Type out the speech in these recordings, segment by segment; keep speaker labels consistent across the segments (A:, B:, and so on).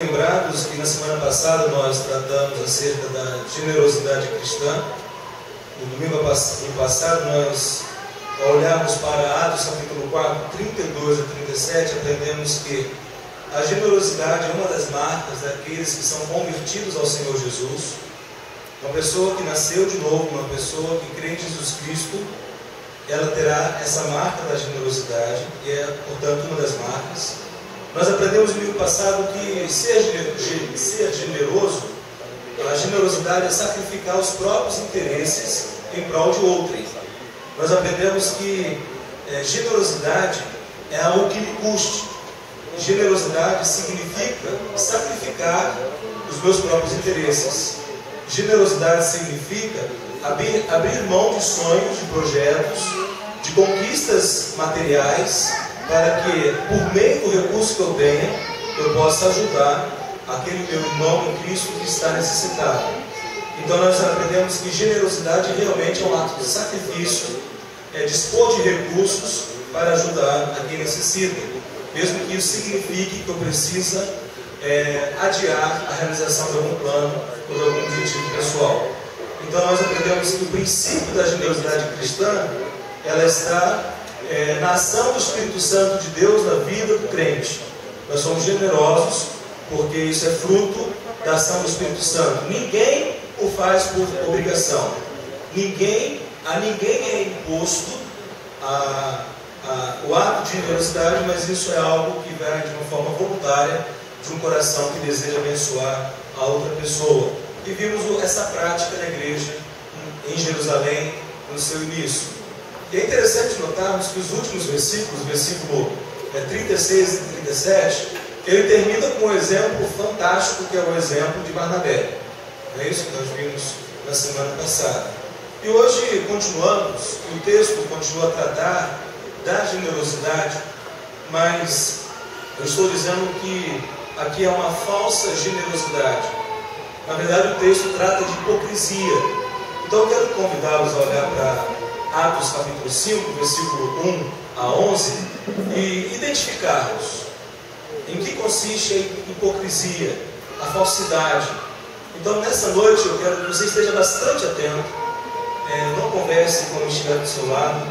A: Lembrados que na semana passada nós tratamos acerca da generosidade cristã. No domingo passado nós, ao olharmos para Atos capítulo 4, 32 a 37, aprendemos que a generosidade é uma das marcas daqueles que são convertidos ao Senhor Jesus. Uma pessoa que nasceu de novo, uma pessoa que crê em Jesus Cristo, ela terá essa marca da generosidade, e é, portanto, uma das marcas. Nós aprendemos no domingo passado que ser generoso, a generosidade é sacrificar os próprios interesses em prol de outrem. Nós aprendemos que generosidade é algo que lhe custe. Generosidade significa sacrificar os meus próprios interesses. Generosidade significa abrir mão de sonhos, de projetos, de conquistas materiais, para que, por meio do recurso que eu tenha, eu possa ajudar aquele meu irmão em Cristo que está necessitado. Então nós aprendemos que generosidade realmente é um ato de sacrifício, é dispor de recursos para ajudar a quem necessita, mesmo que isso signifique que eu precisa adiar a realização de algum plano ou de algum objetivo pessoal. Então nós aprendemos que o princípio da generosidade cristã, ela está na ação do Espírito Santo de Deus na vida do crente. Nós somos generosos porque isso é fruto da ação do Espírito Santo. Ninguém o faz por obrigação. A ninguém é imposto o ato de generosidade, mas isso é algo que vem de uma forma voluntária de um coração que deseja abençoar a outra pessoa. E vimos essa prática na igreja em Jerusalém no seu início. E é interessante notarmos que os últimos versículos, versículo 36 e 37, ele termina com um exemplo fantástico, que é o exemplo de Barnabé. Não é isso que nós vimos na semana passada. E hoje continuamos, o texto continua a tratar da generosidade, mas eu estou dizendo que aqui é uma falsa generosidade. Na verdade, o texto trata de hipocrisia. Então eu quero convidá-los a olhar para Atos capítulo 5, versículo 1 a 11, e identificarmos em que consiste a hipocrisia, a falsidade. Então nessa noite eu quero que você esteja bastante atento, não converse com quem estiver do seu lado,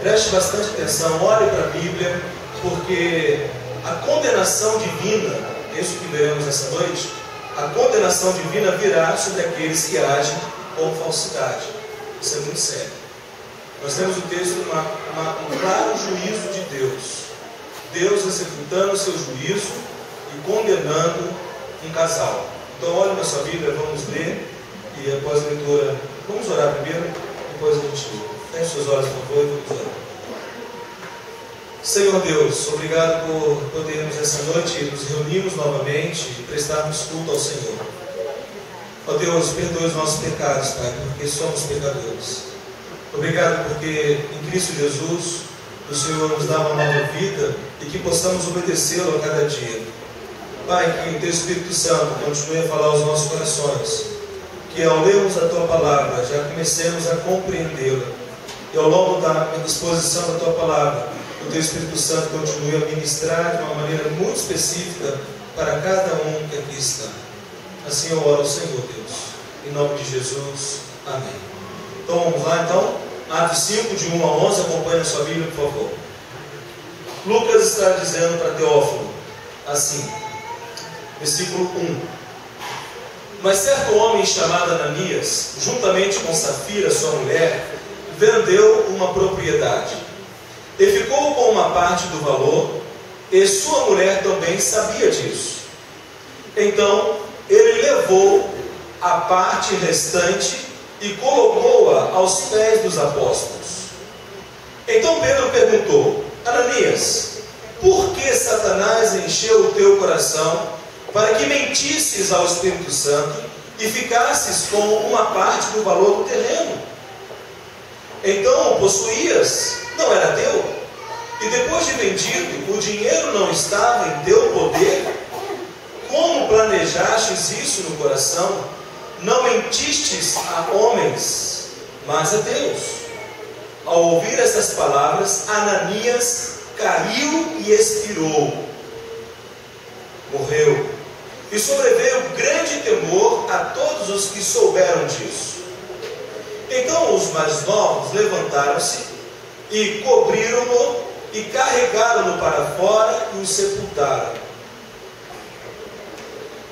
A: preste bastante atenção, olhe para a Bíblia, porque a condenação divina, é isso que veremos essa noite, a condenação divina virá sobre aqueles que agem com falsidade. Isso é muito sério. Nós temos o texto um claro juízo de Deus. Deus executando o seu juízo e condenando um casal. Então olhe na sua Bíblia, vamos ler, e após a leitura, vamos orar primeiro, depois a gente feche suas olhos, por favor, e vamos orar. Senhor Deus, obrigado por podermos essa noite nos reunirmos novamente e prestarmos culto ao Senhor. Ó Deus, perdoe os nossos pecados, Pai, porque somos pecadores. Obrigado porque em Cristo Jesus o Senhor nos dá uma nova vida e que possamos obedecê-lo a cada dia. Pai, que o Teu Espírito Santo continue a falar aos nossos corações, que ao lermos a Tua Palavra já comecemos a compreendê-la, e ao longo da exposição da Tua Palavra o Teu Espírito Santo continue a ministrar de uma maneira muito específica para cada um que aqui está. Assim eu oro ao Senhor Deus, em nome de Jesus, amém. Então vamos lá, Atos 5, de 1 a 11, acompanhe a sua Bíblia, por favor. Lucas está dizendo para Teófilo, assim, versículo 1. Mas certo homem chamado Ananias, juntamente com Safira, sua mulher, vendeu uma propriedade, e ficou com uma parte do valor, e sua mulher também sabia disso. Então, ele levou a parte restante e colocou-a aos pés dos apóstolos. Então Pedro perguntou: Ananias, por que Satanás encheu o teu coração para que mentisses ao Espírito Santo e ficasses com uma parte do valor do terreno? Então o possuías, não era teu? E depois de vendido, o dinheiro não estava em teu poder? Como planejastes isso no coração? Não mentistes a homens, mas a Deus. Ao ouvir essas palavras, Ananias caiu e expirou. Morreu. e sobreveio grande temor a todos os que souberam disso. Então os mais novos levantaram-se e cobriram-no e carregaram-no para fora e o sepultaram.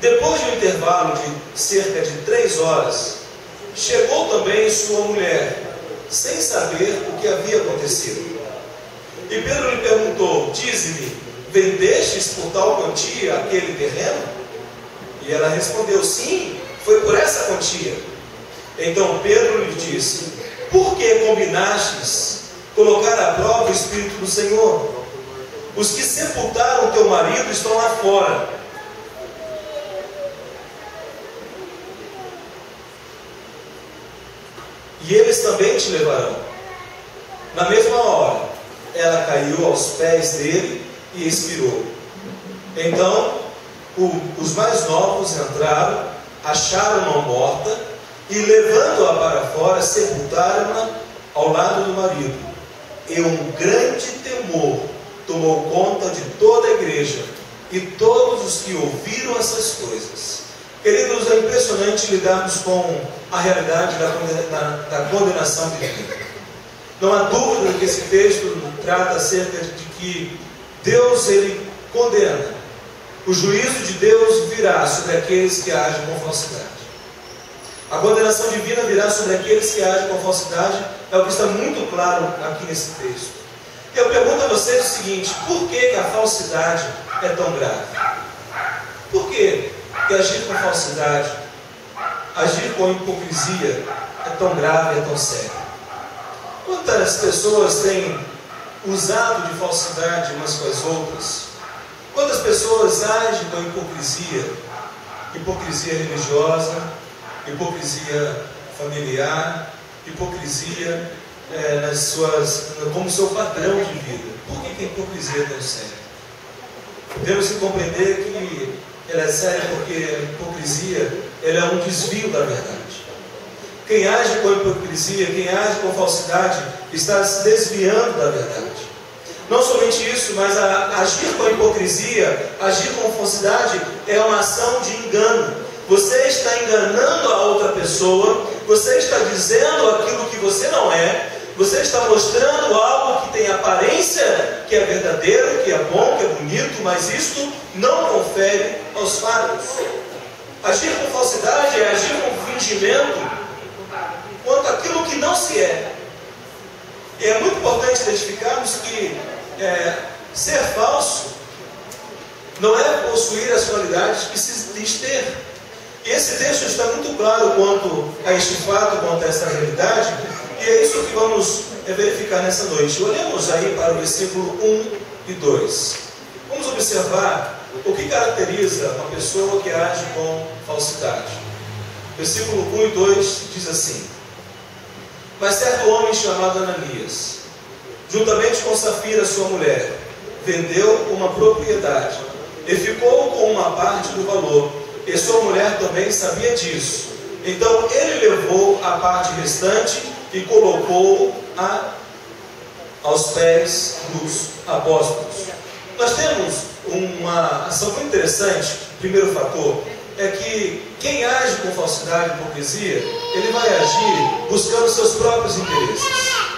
A: Depois de um intervalo de cerca de 3 horas, chegou também sua mulher, sem saber o que havia acontecido. E Pedro lhe perguntou: dize-me, vendestes por tal quantia aquele terreno? E ela respondeu: sim, foi por essa quantia. Então Pedro lhe disse: por que combinastes colocar à prova o Espírito do Senhor? Os que sepultaram teu marido estão lá fora, e eles também te levarão. Na mesma hora, ela caiu aos pés dele e expirou. Então, os mais novos entraram, acharam-na morta e, levando-a para fora, sepultaram-na ao lado do marido. E um grande temor tomou conta de toda a igreja e todos os que ouviram essas coisas. Queridos, é impressionante lidarmos com a realidade da condenação divina. Não há dúvida que esse texto trata acerca de que Deus, ele condena. O juízo de Deus virá sobre aqueles que agem com falsidade. A condenação divina virá sobre aqueles que agem com falsidade, é o que está muito claro aqui nesse texto. Eu pergunto a vocês o seguinte: por que a falsidade é tão grave? Por que agir com falsidade, agir com hipocrisia é tão grave, é tão sério? Quantas pessoas têm usado de falsidade umas com as outras? Quantas pessoas agem com hipocrisia? Hipocrisia religiosa, hipocrisia familiar, hipocrisia como seu padrão de vida. Por que a hipocrisia é tão séria? Temos que compreender que ela é séria porque a hipocrisia ela é um desvio da verdade. Quem age com hipocrisia, quem age com falsidade, está se desviando da verdade. Não somente isso, mas agir com hipocrisia, agir com falsidade, é uma ação de engano. Você está enganando a outra pessoa, você está dizendo aquilo que você não é, você está mostrando algo que tem aparência, que é verdadeiro, que é bom, que é bonito, mas isto não confere aos fatos. Agir com falsidade é agir com fingimento quanto àquilo que não se é. E é muito importante identificarmos que ser falso não é possuir as qualidades que se diz ter. E esse texto está muito claro quanto a este fato, quanto a essa realidade, e é isso que vamos verificar nessa noite. Olhemos aí para o versículo 1 e 2. Vamos observar o que caracteriza uma pessoa que age com falsidade. Versículo 1 e 2 diz assim: mas certo homem chamado Ananias, juntamente com Safira sua mulher, vendeu uma propriedade e ficou com uma parte do valor, e sua mulher também sabia disso. Então ele levou a parte restante e colocou aos pés dos apóstolos. Nós temos uma ação muito interessante. O primeiro fator é que quem age com falsidade e hipocrisia, ele vai agir buscando seus próprios interesses,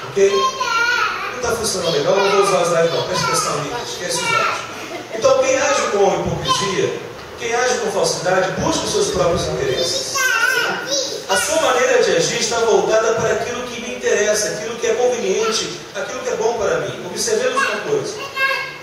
A: ok? Não está funcionando legal, não vou usar os slides não, presta atenção ali, esquece os slides. Então quem age com hipocrisia, quem age com falsidade, busca os seus próprios interesses. A sua maneira de agir está voltada para aquilo que me interessa, aquilo que é conveniente, aquilo que é bom para mim. Observemos uma coisa.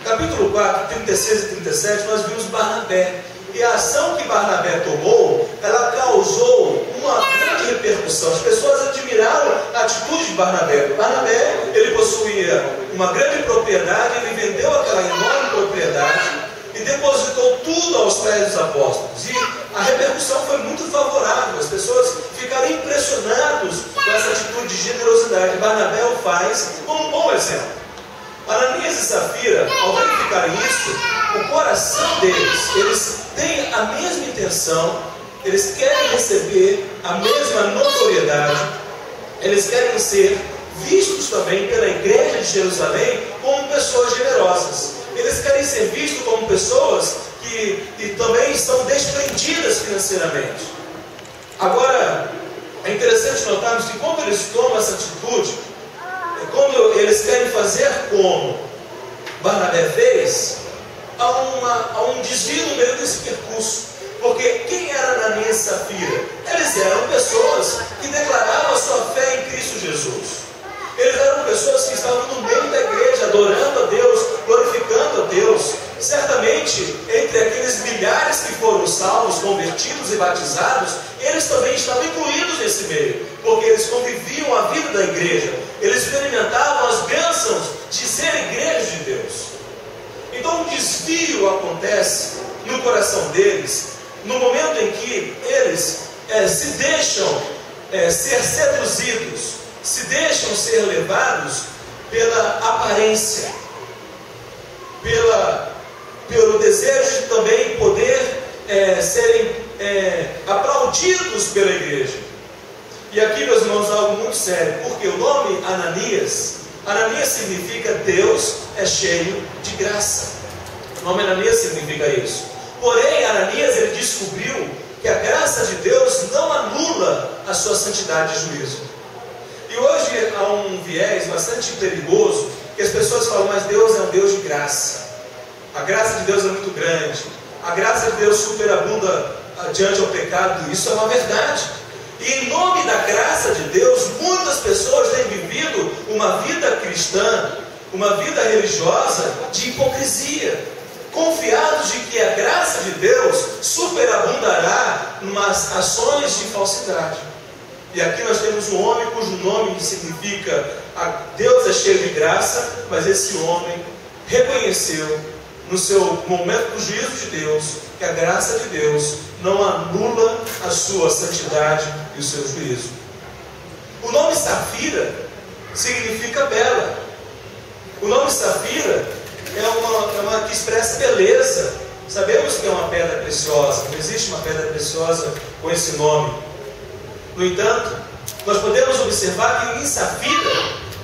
A: Capítulo 4, 36 e 37, nós vimos Barnabé. E a ação que Barnabé tomou, ela causou uma grande repercussão. As pessoas admiraram a atitude de Barnabé. Barnabé, ele possuía uma grande propriedade, ele vendeu aquela enorme propriedade e depositou tudo aos pés dos apóstolos. E a repercussão foi muito favorável. As pessoas ficaram impressionadas com essa atitude de generosidade. Barnabé o faz como um bom exemplo. Ananias e Safira, ao verificarem isso, o coração deles, eles têm a mesma intenção, eles querem receber a mesma notoriedade, eles querem ser vistos também pela igreja de Jerusalém como pessoas generosas. Eles querem ser vistos como pessoas que também são desprendidas financeiramente. Agora, é interessante notarmos que quando eles tomam essa atitude, quando eles querem fazer como Barnabé fez, há um desvio no meio desse percurso. Porque quem era Ananias e Safira? Eles eram pessoas que declaravam a sua fé em Cristo Jesus. Eles eram pessoas que estavam no meio da igreja, adorando a Deus, glorificando a Deus. Certamente, entre aqueles milhares que foram salvos, convertidos e batizados, eles também estavam incluídos nesse meio, porque eles conviviam a vida da igreja, eles experimentavam as bênçãos de ser igreja de Deus. Então um desvio acontece no coração deles, no momento em que eles se deixam ser seduzidos, se deixam ser levados pela aparência, pelo desejo de também poder serem aplaudidos pela igreja. E aqui, meus irmãos, é algo muito sério, porque o nome Ananias significa Deus é cheio de graça. O nome Ananias significa isso. Porém, Ananias, ele descobriu que a graça de Deus não anula a sua santidade e juízo. E hoje há um viés bastante perigoso, que as pessoas falam, mas Deus é um Deus de graça. A graça de Deus é muito grande. A graça de Deus superabunda diante ao pecado. Isso é uma verdade. E em nome da graça de Deus, muitas pessoas têm vivido uma vida cristã, uma vida religiosa de hipocrisia, confiados de que a graça de Deus superabundará em ações de falsidade. E aqui nós temos um homem cujo nome significa Deus é cheio de graça, mas esse homem reconheceu no seu momento do juízo de Deus que a graça de Deus não anula a sua santidade e o seu juízo. O nome Safira significa bela. O nome Safira é uma que expressa beleza. Sabemos que é uma pedra preciosa, não existe uma pedra preciosa com esse nome. No entanto, nós podemos observar que em Safira,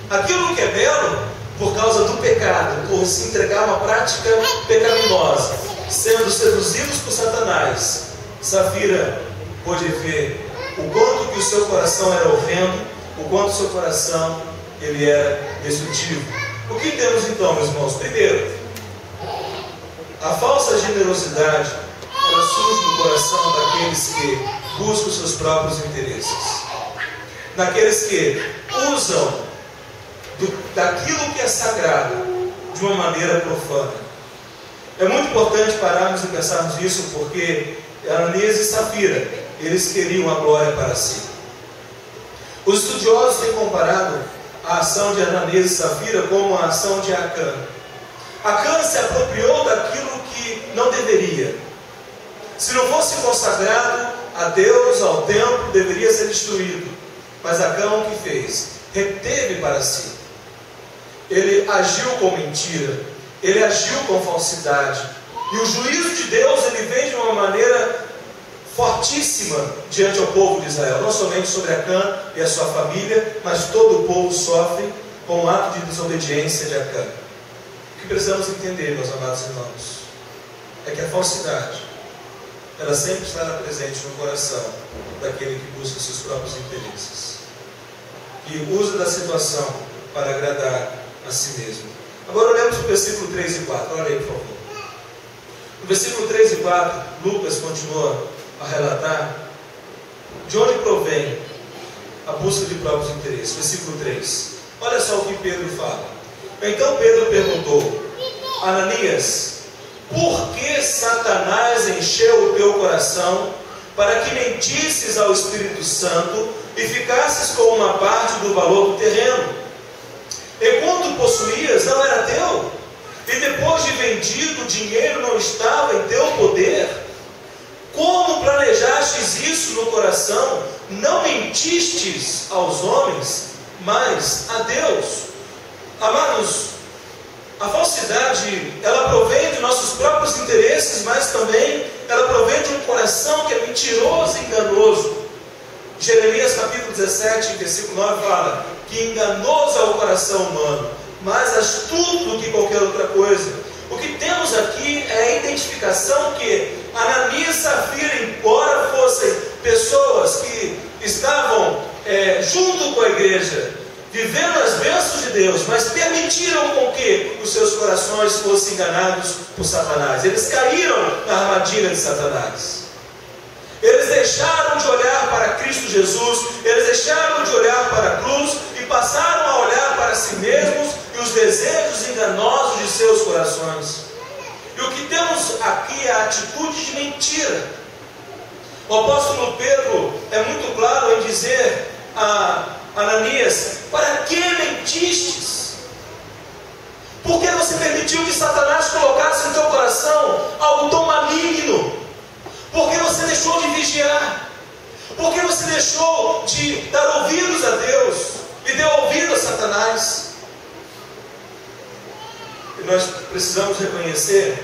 A: aquilo que é belo, por causa do pecado, por se entregar a uma prática pecaminosa, sendo seduzidos por Satanás, Safira pôde ver o quanto que o seu coração era horrendo, o quanto o seu coração ele era destrutivo. O que temos então, meus irmãos? Primeiro, a falsa generosidade, ela surge no coração daqueles que buscam os seus próprios interesses, daqueles que usam daquilo que é sagrado de uma maneira profana. É muito importante pararmos e pensarmos nisso, porque Ananias e Safira, eles queriam a glória para si. Os estudiosos têm comparado a ação de Ananias e Safira como a ação de Acã. Acã se apropriou daquilo que não deveria. Se não fosse consagrado a Deus, ao templo, deveria ser destruído. Mas Acã o que fez? Reteve para si. Ele agiu com mentira, ele agiu com falsidade. E o juízo de Deus, ele vem de uma maneira fortíssima diante ao povo de Israel. Não somente sobre Acã e a sua família, mas todo o povo sofre com o ato de desobediência de Acã. O que precisamos entender, meus amados irmãos, é que a falsidade, ela sempre estará presente no coração daquele que busca seus próprios interesses, que usa da situação para agradar a si mesmo. Agora olhamos para o versículo 3 e 4. Olha aí, por favor. No versículo 3 e 4, Lucas continua a relatar de onde provém a busca de próprios interesses. Versículo 3. Olha só o que Pedro fala. Então Pedro perguntou: Ananias, por que Satanás encheu o teu coração para que mentisses ao Espírito Santo e ficasses com uma parte do valor do terreno? Enquanto possuías, não era teu? E depois de vendido, o dinheiro não estava em teu poder? Como planejastes isso no coração? Não mentistes aos homens, mas a Deus. Amados, a falsidade, ela provém de nossos próprios interesses, mas também ela provém de um coração que é mentiroso e enganoso. Jeremias capítulo 17, versículo 9 fala que enganoso é o coração humano, mais astuto do que qualquer outra coisa. O que temos aqui é a identificação que Ananias e Safira, embora junto com a igreja, vivendo as bênçãos de Deus, mas permitiram com que os seus corações fossem enganados por Satanás. Eles caíram na armadilha de Satanás. Eles deixaram de olhar para Cristo Jesus, eles deixaram de olhar para a cruz e passaram a olhar para si mesmos e os desejos enganosos de seus corações. E o que temos aqui é a atitude de mentira. O apóstolo Pedro é muito claro em dizer a Ananias: para que mentistes? Por que você permitiu que Satanás colocasse no teu coração algo tão maligno? Por que você deixou de vigiar? Por que você deixou de dar ouvidos a Deus e deu ouvido a Satanás? E nós precisamos reconhecer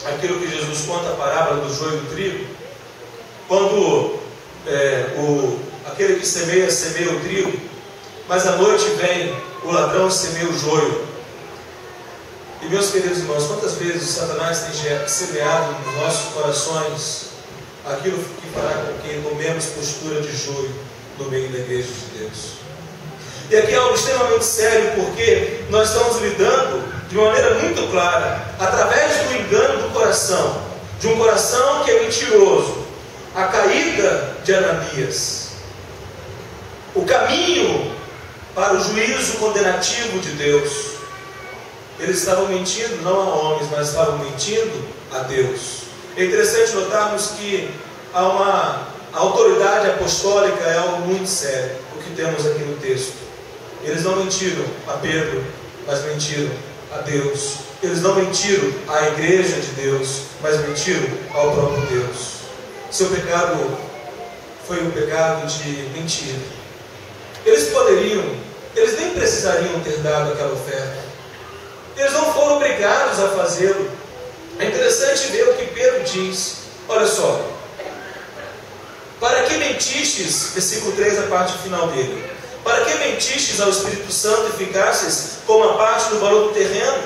A: aquilo que Jesus conta, a parábola do joio e do trigo. Quando aquele que semeia o trigo, mas à noite vem o ladrão e semeia o joio. E meus queridos irmãos, quantas vezes o Satanás tem semeado nos nossos corações aquilo que fará com que tomemos postura de joio no meio da igreja de Deus. E aqui é algo extremamente sério, porque nós estamos lidando de uma maneira muito clara, através do engano do coração, de um coração que é mentiroso, a caída de Ananias, o caminho para o juízo condenativo de Deus. Eles estavam mentindo não a homens, mas estavam mentindo a Deus. É interessante notarmos que a autoridade apostólica é algo muito sério, o que temos aqui no texto. Eles não mentiram a Pedro, mas mentiram a Deus. Eles não mentiram à igreja de Deus, mas mentiram ao próprio Deus. Seu pecado foi um pecado de mentira. Eles nem precisariam ter dado aquela oferta. Eles não foram obrigados a fazê-lo. É interessante ver o que Pedro diz. Olha só: para que mentistes, versículo 3, a parte final dele, para que mentistes ao Espírito Santo e ficastes com uma parte do valor do terreno,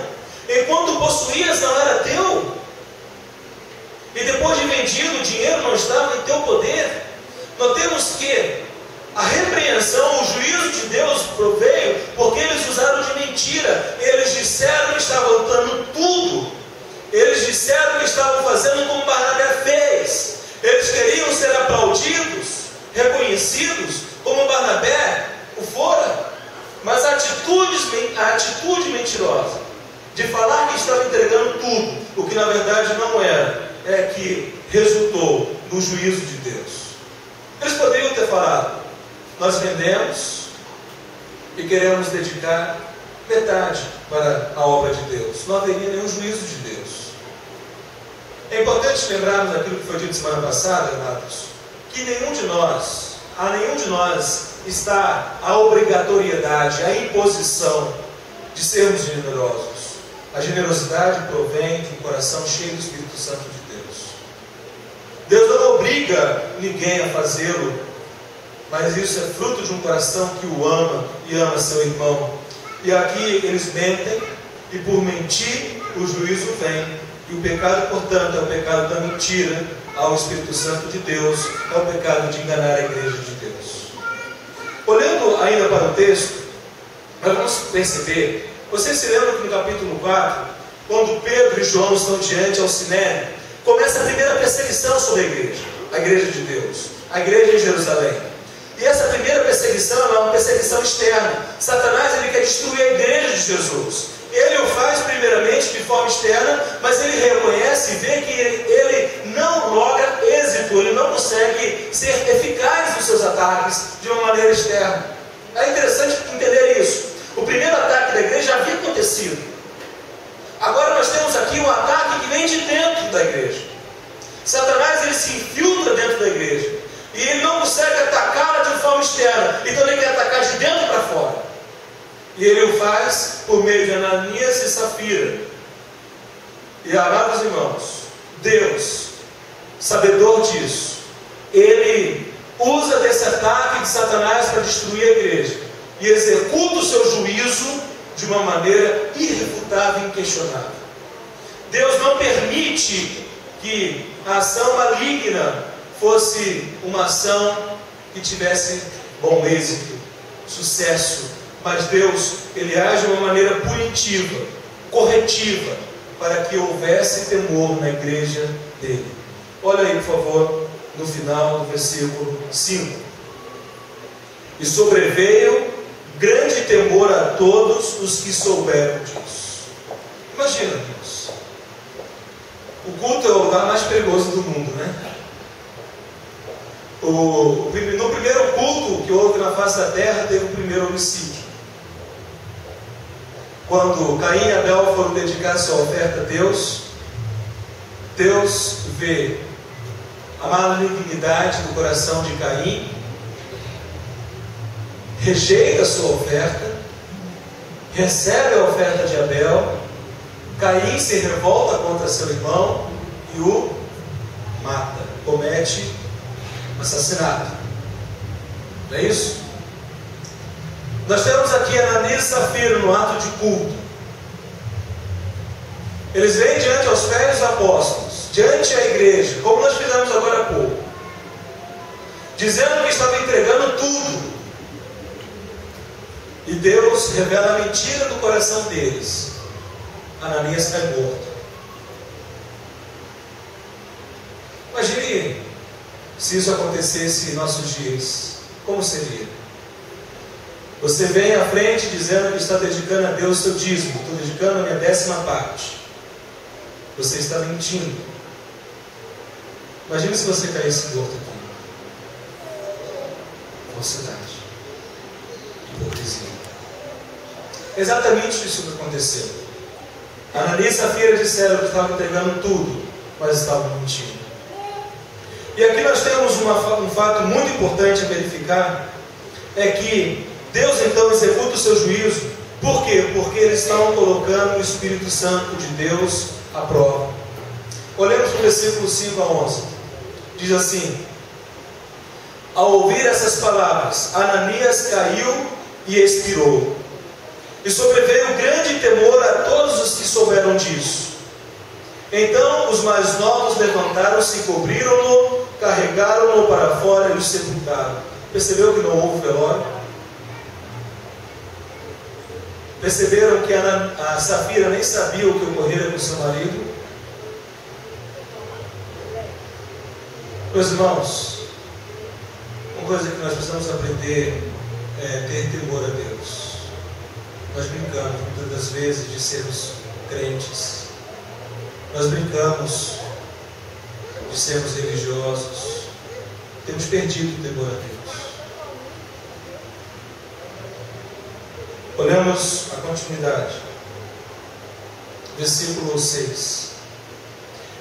A: enquanto possuías não era teu, e depois de vendido o dinheiro não estava em teu poder? Notemos que a repreensão, o juízo de Deus proveio porque eles usaram de mentira. Eles disseram que estavam dando tudo. Eles disseram que estavam fazendo como Barnabé fez. Eles queriam ser aplaudidos, reconhecidos, como Barnabé o fora. Mas a atitude mentirosa de falar que estava entregando tudo, o que na verdade não era, é que resultou no juízo de Deus. Eles poderiam ter falado: nós vendemos e queremos dedicar metade para a obra de Deus. Não haveria nenhum juízo de Deus. É importante lembrarmos aquilo que foi dito semana passada, amados, que nenhum de nós está a obrigatoriedade, a imposição de sermos generosos. A generosidade provém de um coração cheio do Espírito Santo de Deus. Deus não obriga ninguém a fazê-lo, mas isso é fruto de um coração que o ama e ama seu irmão. E aqui eles mentem, e por mentir o juízo vem. E o pecado, portanto, é o pecado da mentira ao Espírito Santo de Deus, é o pecado de enganar a igreja de Deus. Olhando ainda para o texto, nós vamos perceber, vocês se lembram que no capítulo 4, quando Pedro e João estão diante ao Sinédrio, começa a primeira perseguição sobre a igreja de Deus, a igreja em Jerusalém. E essa primeira perseguição é uma perseguição externa. Satanás ele quer destruir a igreja de Jesus. Ele o faz primeiramente de forma externa, mas ele reconhece e vê que ele não logra êxito, ele não consegue ser eficaz nos seus ataques de uma maneira externa. É interessante entender isso. O primeiro ataque da igreja já havia acontecido. Agora nós temos aqui um ataque que vem de dentro da igreja. Satanás ele se infiltra dentro da igreja e ele não consegue atacá-la de forma externa, então ele quer atacar de dentro para fora. E ele o faz por meio de Ananias e Safira. E amados irmãos, Deus, sabedor disso, ele usa desse ataque de Satanás para destruir a igreja e executa o seu juízo de uma maneira irrefutável e inquestionável. Deus não permite que a ação maligna fosse uma ação que tivesse bom êxito. sucesso, mas Deus, Ele age de uma maneira punitiva, corretiva, para que houvesse temor na igreja dele. Olha aí, por favor, no final do versículo 5. E sobreveio grande temor a todos os que souberam disso. Imagina, Deus. O culto é o lugar mais perigoso do mundo, né? No primeiro culto que houve na face da terra, teve o primeiro homicídio. Quando Caim e Abel foram dedicar sua oferta a Deus, Deus vê a malignidade do coração de Caim, rejeita a sua oferta, recebe a oferta de Abel. Caim se revolta contra seu irmão e o mata, comete assassinato. Não é isso? Nós temos aqui Ananias e Safira no ato de culto. Eles vêm diante aos pés dos apóstolos, diante da igreja, como nós fizemos agora há pouco, dizendo que estava entregando tudo. E Deus revela a mentira do coração deles. Ananias cai morto. Imagine se isso acontecesse em nossos dias. Como seria? Você vem à frente dizendo que está dedicando a Deus o seu dízimo. Estou dedicando a minha 10ª parte. Você está mentindo. Imagine se você caísse morto aqui. Falsidade. Hipocrisia. Exatamente isso que aconteceu. Ananias e Safira disseram que estavam entregando tudo, mas estavam mentindo. E aqui nós temos um fato muito importante a verificar, é que Deus então executa o seu juízo. Por quê? Porque eles estavam colocando o Espírito Santo de Deus à prova. Olhemos para o versículo 5 a 11. Diz assim: ao ouvir essas palavras, Ananias caiu e expirou. E sobreveio grande temor a todos os que souberam disso. Então os mais novos levantaram-se, cobriram-no, carregaram-no para fora e o sepultaram. Percebeu que não houve velório? Perceberam que a Safira nem sabia o que ocorrera com seu marido? Meus irmãos, uma coisa que nós precisamos aprender é ter temor a Deus. Nós brincamos muitas das vezes de sermos crentes. Nós brincamos de sermos religiosos. Temos perdido o temor a Deus. Olhamos a continuidade. Versículo 6.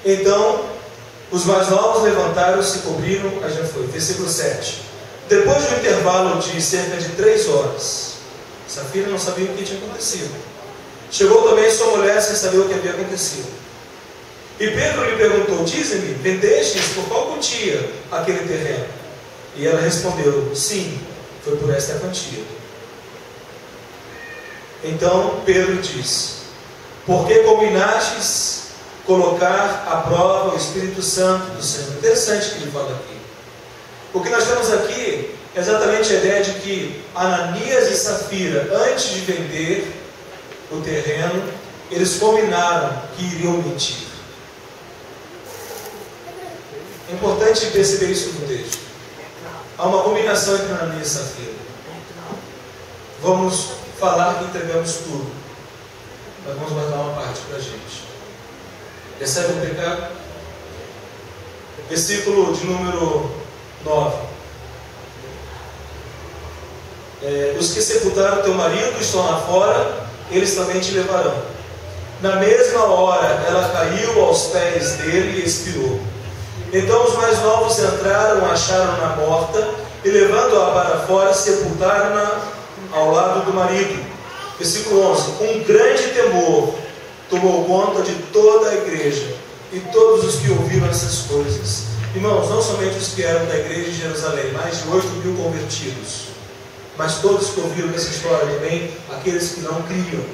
A: Então, os mais novos levantaram-se e cobriram. Aí já foi. Versículo 7. Depois de um intervalo de cerca de 3 horas, Safira não sabia o que tinha acontecido. Chegou também sua mulher sem saber o que havia acontecido. E Pedro lhe perguntou: dize-me, vendestes por qual quantia aquele terreno? E ela respondeu: sim, foi por esta quantia. Então Pedro disse: por que combinastes colocar à prova o Espírito Santo do Senhor? Interessante que ele fala aqui. O que nós temos aqui é exatamente a ideia de que Ananias e Safira, antes de vender o terreno, eles combinaram que iriam mentir. É importante perceber isso no texto. Há uma combinação entre Ananias e Safira. Vamos falar que entregamos tudo, mas vamos guardar uma parte para a gente. Percebe o pecado? Versículo de número 9. Os que sepultaram teu marido estão lá fora, eles também te levarão. Na mesma hora ela caiu aos pés dele e expirou. Então os mais novos entraram, acharam-na morta, e levando-a para fora, sepultaram-na ao lado do marido. Versículo 11. Um grande temor tomou conta de toda a igreja e todos os que ouviram essas coisas. Irmãos, não somente os que eram da igreja de Jerusalém, mais de 8.000 convertidos, mas todos que ouviram essa história também, aqueles que não criam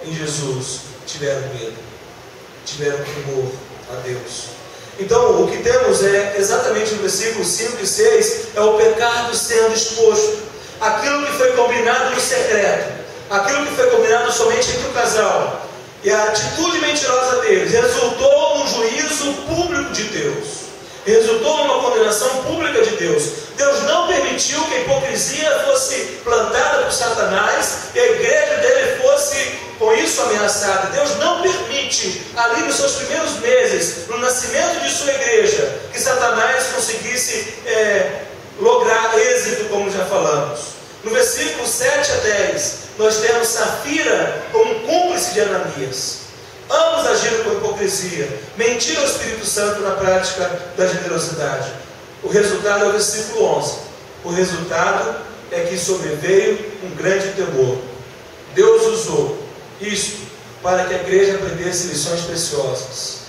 A: em Jesus, tiveram medo, tiveram temor a Deus. Então, o que temos é, exatamente no versículo 5 e 6, é o pecado sendo exposto. aquilo que foi combinado no secreto, aquilo que foi combinado somente entre o casal, e a atitude mentirosa deles resultou num juízo público de Deus, resultou numa condenação pública de Deus. Deus não permitiu que a hipocrisia fosse plantada por Satanás e a igreja dele fosse com isso ameaçada. Deus não permite, ali nos seus primeiros meses, no nascimento de sua igreja, que Satanás conseguisse lograr êxito, como já falamos. No versículo 7 a 10, nós temos Safira como cúmplice de Ananias. Ambos agiram com hipocrisia, mentiram ao Espírito Santo na prática da generosidade. O resultado é o versículo 11. O resultado é que sobreveio um grande temor. Deus usou isto para que a igreja aprendesse lições preciosas.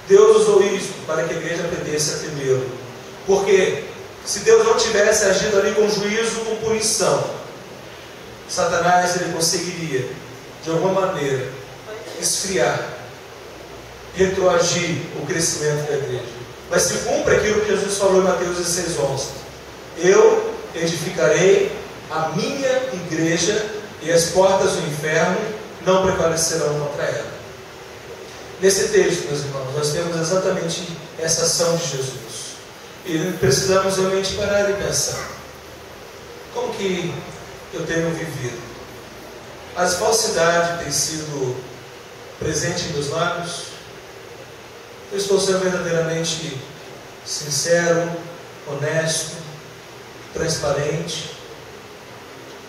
A: Deus usou isto para que a igreja aprendesse a temê-lo. Porque se Deus não tivesse agido ali com juízo, com punição, Satanás ele conseguiria, de alguma maneira, esfriar, retroagir o crescimento da igreja. Mas se cumpre aquilo que Jesus falou em Mateus 16:11: eu edificarei a minha igreja e as portas do inferno não prevalecerão contra ela. Nesse texto, meus irmãos, nós temos exatamente essa ação de Jesus. E precisamos realmente parar e pensar: como que eu tenho vivido? As falsidades têm sido presentes em meus lábios? Eu estou sendo verdadeiramente sincero, honesto, transparente?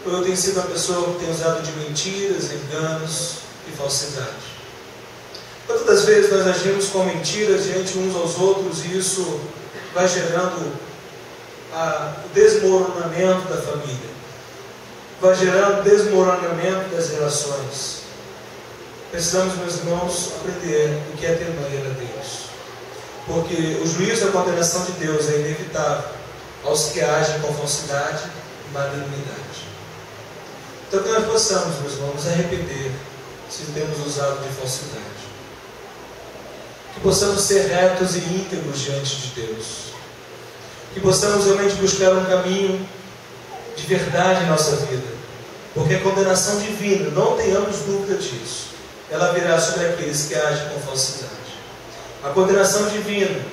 A: Ou eu tenho sido uma pessoa que tem usado de mentiras, enganos e falsidade? Quantas das vezes nós agimos com mentiras diante uns aos outros e isso vai gerando o desmoronamento da família, vai gerando o desmoronamento das relações? Precisamos, meus irmãos, aprender o que é temer a Deus, porque o juízo e a condenação de Deus é inevitável aos que agem com falsidade e malignidade. Então que nós possamos, meus irmãos, nos arrepender se temos usado de falsidade, que possamos ser retos e íntegros diante de Deus, que possamos realmente buscar um caminho de verdade em nossa vida, porque a condenação divina, não tenhamos dúvida disso, ela virá sobre aqueles que agem com falsidade. A condenação divina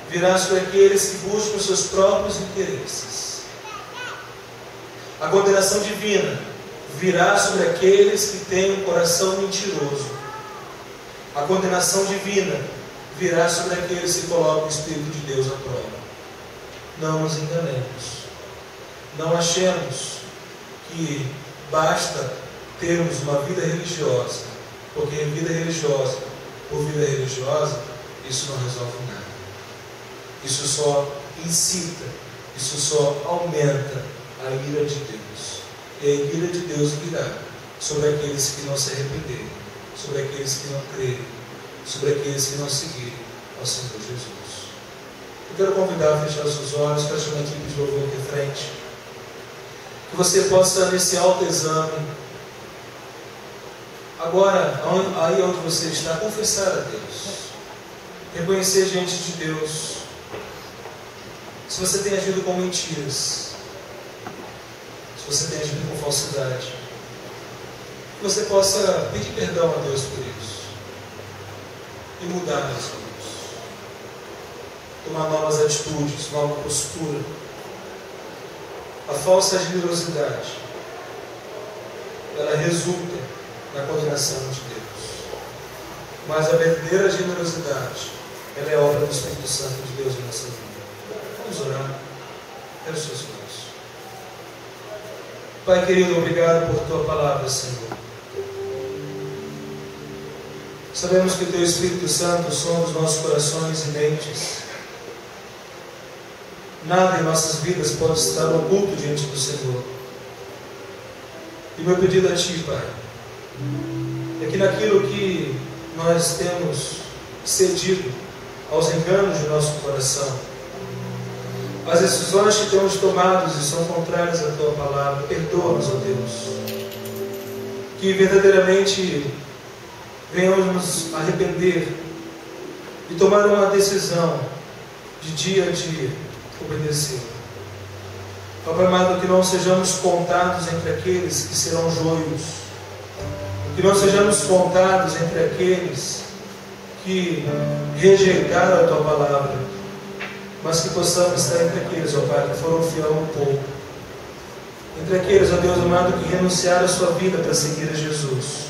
A: virá sobre aqueles que buscam os seus próprios interesses. A condenação divina virá sobre aqueles que têm um coração mentiroso. A condenação divina virá sobre aqueles que colocam o Espírito de Deus à prova. Não nos enganemos. Não achemos que basta termos uma vida religiosa, porque vida religiosa, por vida religiosa, isso não resolve nada. Isso só incita, isso só aumenta a ira de Deus. E a ira de Deus virá sobre aqueles que não se arrependerem, sobre aqueles que não crerem, sobre aqueles que não seguirem ao Senhor Jesus. Eu quero convidar a fechar os seus olhos, para chamar a equipe de louvor aqui à frente, que você possa, nesse autoexame, agora, aí onde você está, confessar a Deus, reconhecer diante de Deus se você tem agido com mentiras, se você tem agido com falsidade, que você possa pedir perdão a Deus por isso e mudar, meus irmãos, tomar novas atitudes, nova postura. A falsa generosidade, ela resulta na condenação de Deus, mas a verdadeira generosidade, ela é obra do Espírito Santo de Deus em nossa vida. Vamos orar. Quero os seus olhos. Pai querido, obrigado por tua palavra, Senhor. Sabemos que o teu Espírito Santo sonda os nossos corações e mentes. Nada em nossas vidas pode estar oculto diante do Senhor. E meu pedido a Ti, Pai, é que naquilo que nós temos cedido aos enganos de nosso coração, as decisões que temos tomado e são contrárias à Tua palavra, perdoa-nos, ó Deus. Que verdadeiramente venhamos nos arrepender e tomar uma decisão de dia a dia obedecer. Ó Pai amado, que não sejamos contados entre aqueles que serão joios, que não sejamos contados entre aqueles que rejeitaram a Tua palavra, mas que possamos estar entre aqueles, ó Pai, que foram fiel um pouco, entre aqueles, ó Deus amado, que renunciaram a sua vida para seguir a Jesus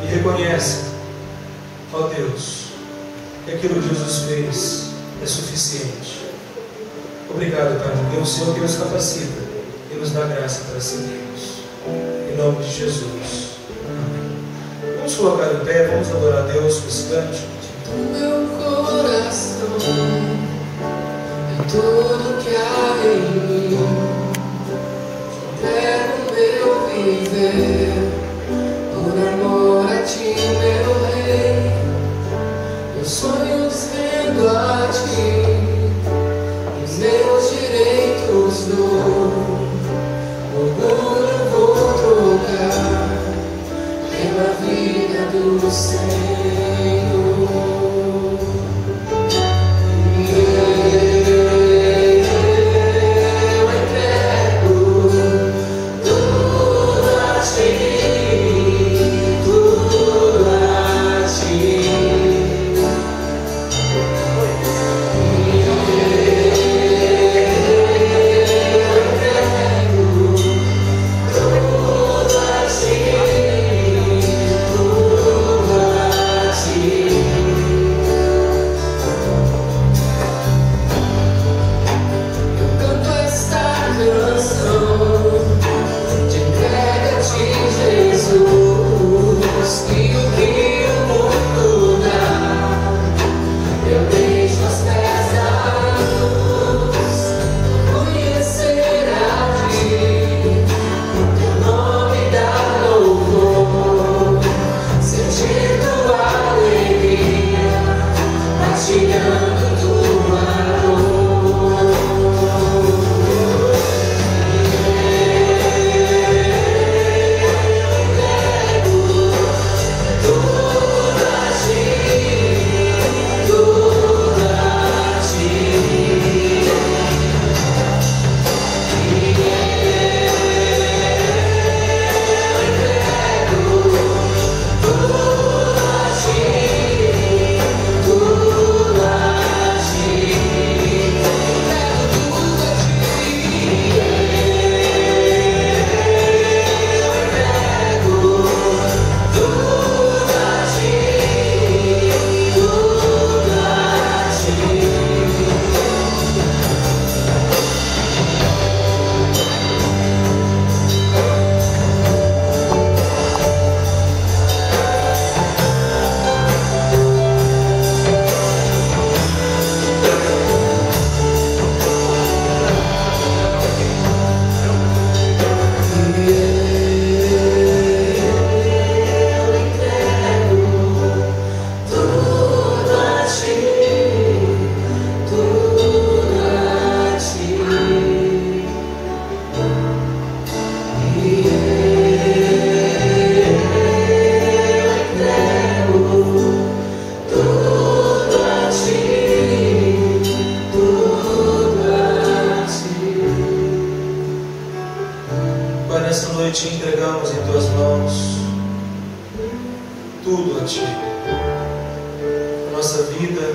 A: e reconhecem, ó Deus, que aquilo que Jesus fez é suficiente. Obrigado, Pai, porque é o Senhor que nos capacita e nos dá graça para seguirmos. Em nome de Jesus. Amém. Vamos colocar em pé, vamos adorar a Deus com esse cântico.
B: O meu coração é tudo que há em mim. Quero meu viver por amor a Ti, meu Rei. Meus sonhos rendo a Ti, os meus direitos dou. Orgulho vou trocar pela vida do Senhor.
A: Te entregamos em Tuas mãos tudo a Ti, a nossa vida,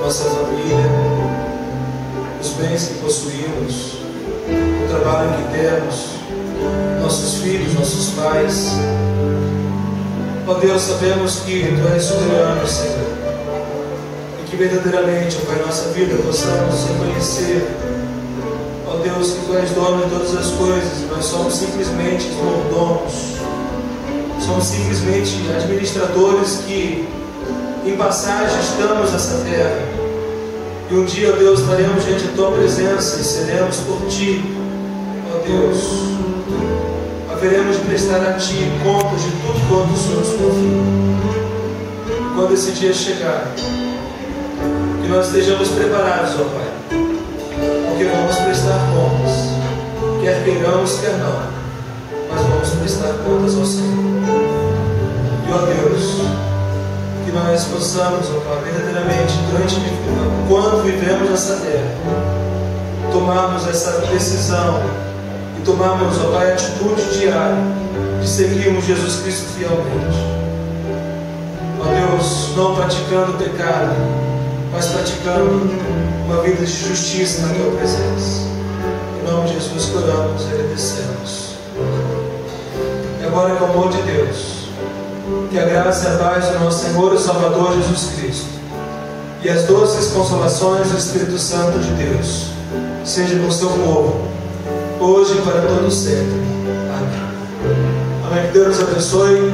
A: nossa família, os bens que possuímos, o trabalho que temos, nossos filhos, nossos pais. Ó Deus, sabemos que Tu és soberano, Senhor, e que verdadeiramente, ó Pai, nossa vida possamos reconhecer, ó Deus, que Tu és dono de todas as coisas, e nós somos simplesmente mordomos, somos simplesmente administradores que em passagem estamos nessa terra, e um dia, ó Deus, estaremos diante da Tua presença e seremos por Ti, ó Deus, haveremos de prestar a Ti contas de tudo quanto o Senhor nos confia. Quando esse dia chegar, que nós estejamos preparados, ó Pai, porque vamos prestar contas, quer queiramos, quer não, mas vamos prestar contas ao Senhor. E ó Deus, que nós possamos, ó Pai, verdadeiramente, quando vivemos nessa terra, tomarmos essa decisão e tomarmos, ó Pai, a atitude diária de seguirmos Jesus Cristo fielmente. Ó Deus, não praticando pecado, mas praticando uma vida de justiça na Tua presença. Em nome de Jesus, oramos e agradecemos. E agora, com o amor de Deus, que a graça e a paz do nosso Senhor e Salvador Jesus Cristo e as doces consolações do Espírito Santo de Deus seja com o seu povo, hoje e para todo sempre. Amém. Amém. Que Deus nos abençoe.